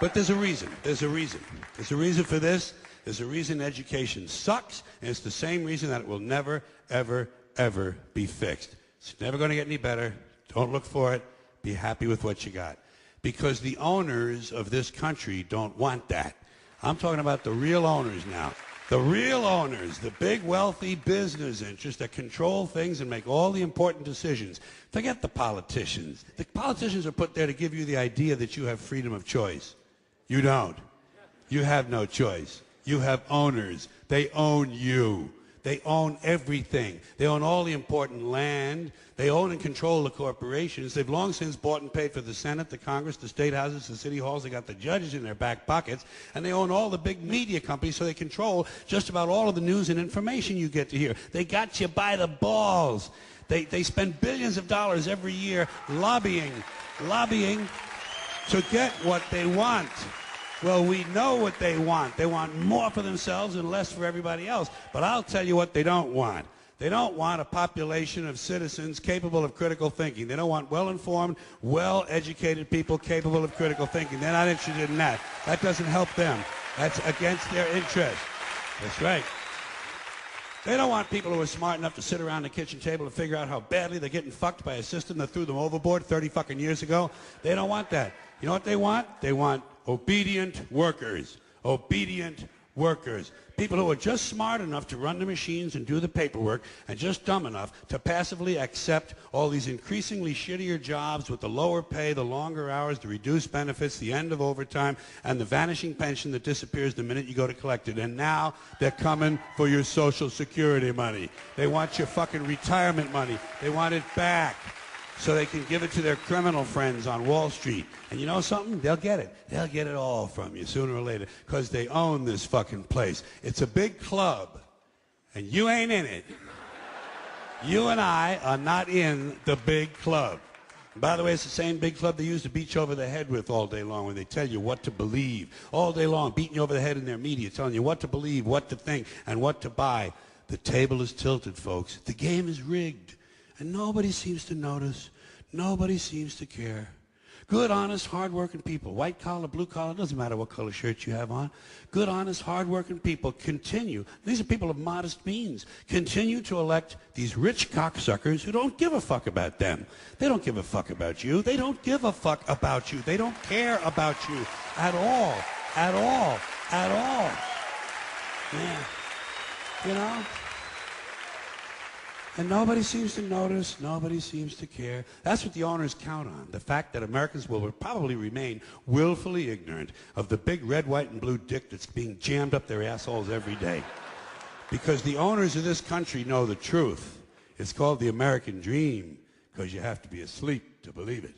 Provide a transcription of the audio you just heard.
But there's a reason. There's a reason. There's a reason for this. There's a reason education sucks, and it's the same reason that it will never, ever, ever be fixed. It's never going to get any better. Don't look for it. Be happy with what you got. Because the owners of this country don't want that. I'm talking about the real owners now. The real owners, the big wealthy business interests that control things and make all the important decisions. Forget the politicians. The politicians are put there to give you the idea that you have freedom of choice. You don't. You have no choice. You have owners. They own you. They own everything. They own all the important land. They own and control the corporations. They've long since bought and paid for the Senate, the Congress, the state houses, the city halls. They got the judges in their back pockets. And they own all the big media companies, so they control just about all of the news and information you get to hear. They got you by the balls. They spend billions of dollars every year lobbying to get what they want. Well, we know what they want. They want more for themselves and less for everybody else. But I'll tell you what they don't want. They don't want a population of citizens capable of critical thinking. They don't want well-informed, well-educated people capable of critical thinking. They're not interested in that. That doesn't help them. That's against their interest. That's right. They don't want people who are smart enough to sit around the kitchen table and figure out how badly they're getting fucked by a system that threw them overboard 30 fucking years ago. They don't want that. You know what they want? They want obedient workers. Obedient workers. People who are just smart enough to run the machines and do the paperwork and just dumb enough to passively accept all these increasingly shittier jobs with the lower pay, the longer hours, the reduced benefits, the end of overtime, and the vanishing pension that disappears the minute you go to collect it. And now they're coming for your Social Security money. They want your fucking retirement money. They want it back so they can give it to their criminal friends on Wall Street. And you know something? They'll get it. They'll get it all from you sooner or later because they own this fucking place. It's a big club, and you ain't in it. You and I are not in the big club. And by the way, it's the same big club they use to beat you over the head with all day long when they tell you what to believe. All day long, beating you over the head in their media, telling you what to believe, what to think, and what to buy. The table is tilted, folks. The game is rigged. And nobody seems to notice. Nobody seems to care. Good, honest, hard-working people, white collar, blue collar, doesn't matter what color shirt you have on. Good, honest, hard-working people continue. These are people of modest means. Continue to elect these rich cocksuckers who don't give a fuck about them. They don't give a fuck about you. They don't give a fuck about you. They don't care about you at all. At all. At all. Yeah. You know? And nobody seems to notice, nobody seems to care. That's what the owners count on, the fact that Americans will probably remain willfully ignorant of the big red, white, and blue dick that's being jammed up their assholes every day. Because the owners of this country know the truth. It's called the American dream, because you have to be asleep to believe it.